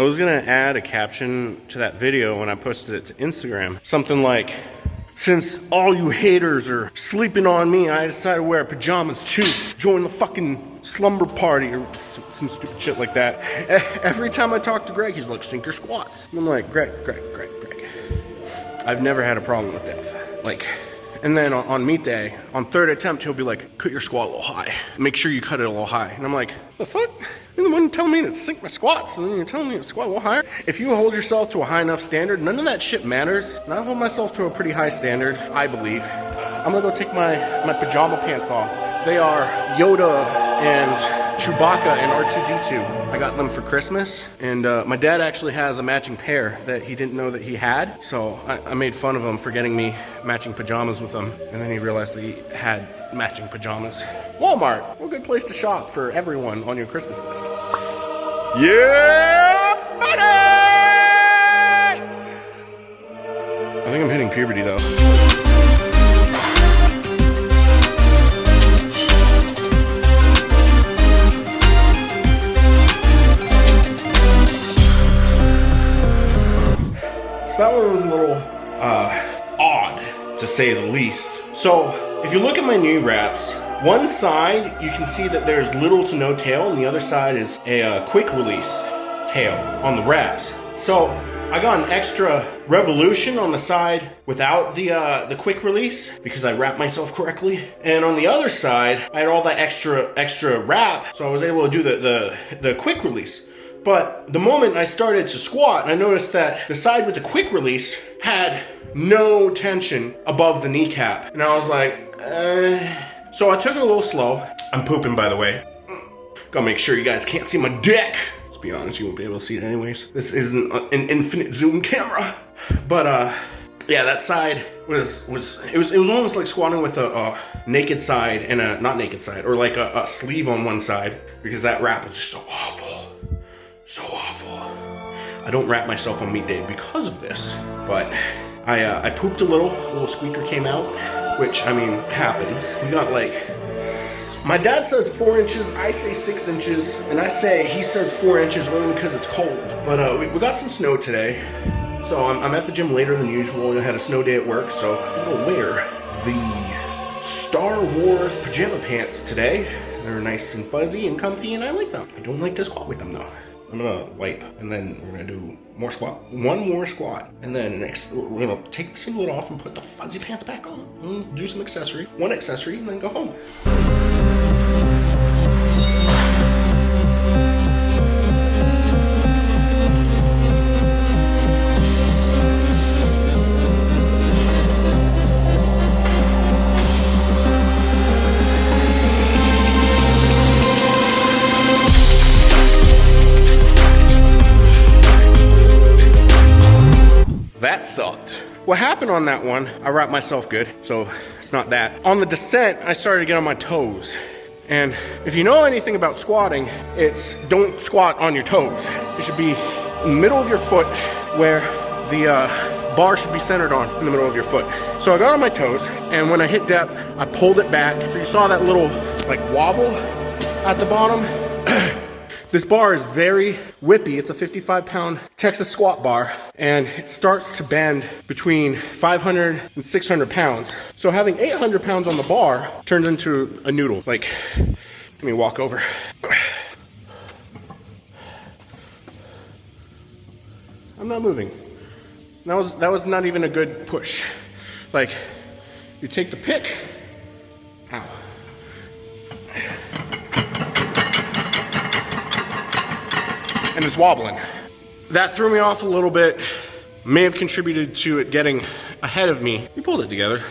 was gonna add a caption to that video when I posted it to Instagram. Something like, since all you haters are sleeping on me, I decided to wear pajamas too. Join the fucking slumber party or some stupid shit like that. Every time I talk to Greg, he's like, sink your squats. I'm like, Greg. I've never had a problem with that. Like, and then on meet day, on third attempt, he'll be like, cut your squat a little high. Make sure you cut it a little high. And I'm like, the fuck? You're the one telling me to sink my squats, and then you're telling me to squat a little higher? If you hold yourself to a high enough standard, none of that shit matters. And I hold myself to a pretty high standard, I believe. I'm gonna go take my pajama pants off. They are Yoda and Chewbacca and R2-D2. I got them for Christmas, and my dad actually has a matching pair that he didn't know that he had, so I made fun of him for getting me matching pajamas with them, and then he realized that he had matching pajamas. Walmart, what a good place to shop for everyone on your Christmas list. Yeah, buddy! I think I'm hitting puberty though. That one was a little odd, to say the least. So if you look at my knee wraps, one side you can see that there's little to no tail, and the other side is a quick release tail on the wraps. So I got an extra revolution on the side without the quick release because I wrapped myself correctly, and on the other side I had all that extra wrap, so I was able to do the quick release. But the moment I started to squat, I noticed that the side with the quick release had no tension above the kneecap. And I was like, So I took it a little slow. I'm pooping, by the way. Gotta make sure you guys can't see my dick. Let's be honest, you won't be able to see it anyways. This isn't an infinite zoom camera. But yeah, that side was almost like squatting with a naked side and a not naked side, or like a sleeve on one side, because that wrap was just so awful. So awful. I don't wrap myself on meet day because of this, but I pooped a little squeaker came out, which, I mean, happens. We got like, my dad says 4 inches, I say 6 inches, and he says 4 inches only because it's cold. But we got some snow today, so I'm at the gym later than usual, and I had a snow day at work, so I'm gonna wear the Star Wars pajama pants today. They're nice and fuzzy and comfy, and I like them. I don't like to squat with them though. I'm gonna wipe, and then we're gonna do more squat. One more squat, and then next we're gonna take the singlet off and put the fuzzy pants back on. And do some accessory, one accessory, and then go home. That sucked. What happened on that one, I wrapped myself good, so it's not that. On the descent, I started to get on my toes. And if you know anything about squatting, it's don't squat on your toes. It should be in the middle of your foot where the bar should be centered on, in the middle of your foot. So I got on my toes, and when I hit depth, I pulled it back. So you saw that little like wobble at the bottom. This bar is very whippy. It's a 55-pound Texas squat bar, and it starts to bend between 500 and 600 pounds. So having 800 pounds on the bar turns into a noodle. Like, let me walk over. I'm not moving. That was not even a good push. Like, you take the pick, ow. And it's wobbling. That threw me off a little bit, may have contributed to it getting ahead of me. We pulled it together.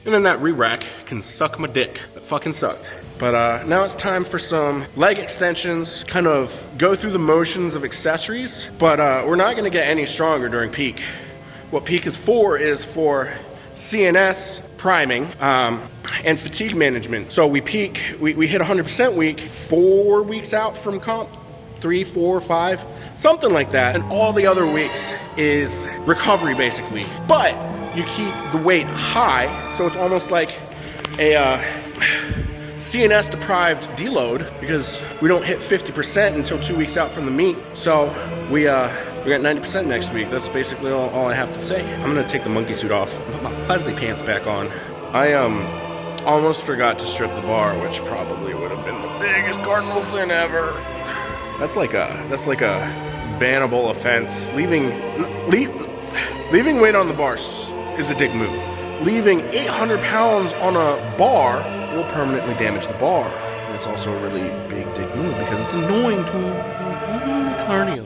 And then that re-rack can suck my dick. That fucking sucked. But now it's time for some leg extensions, kind of go through the motions of accessories, but we're not gonna get any stronger during peak. What peak is for CNS priming and fatigue management. So we peak, we hit 100% week 4 weeks out from comp. 3, 4, 5, something like that. And all the other weeks is recovery basically. But you keep the weight high, so it's almost like a CNS deprived deload because we don't hit 50% until 2 weeks out from the meet. So we got 90% next week. That's basically all I have to say. I'm gonna take the monkey suit off and put my fuzzy pants back on. I almost forgot to strip the bar, which probably would have been the biggest cardinal sin ever. That's like a bannable offense. Leaving weight on the bar is a dick move. Leaving 800 pounds on a bar will permanently damage the bar. And it's also a really big dick move because it's annoying to cardio.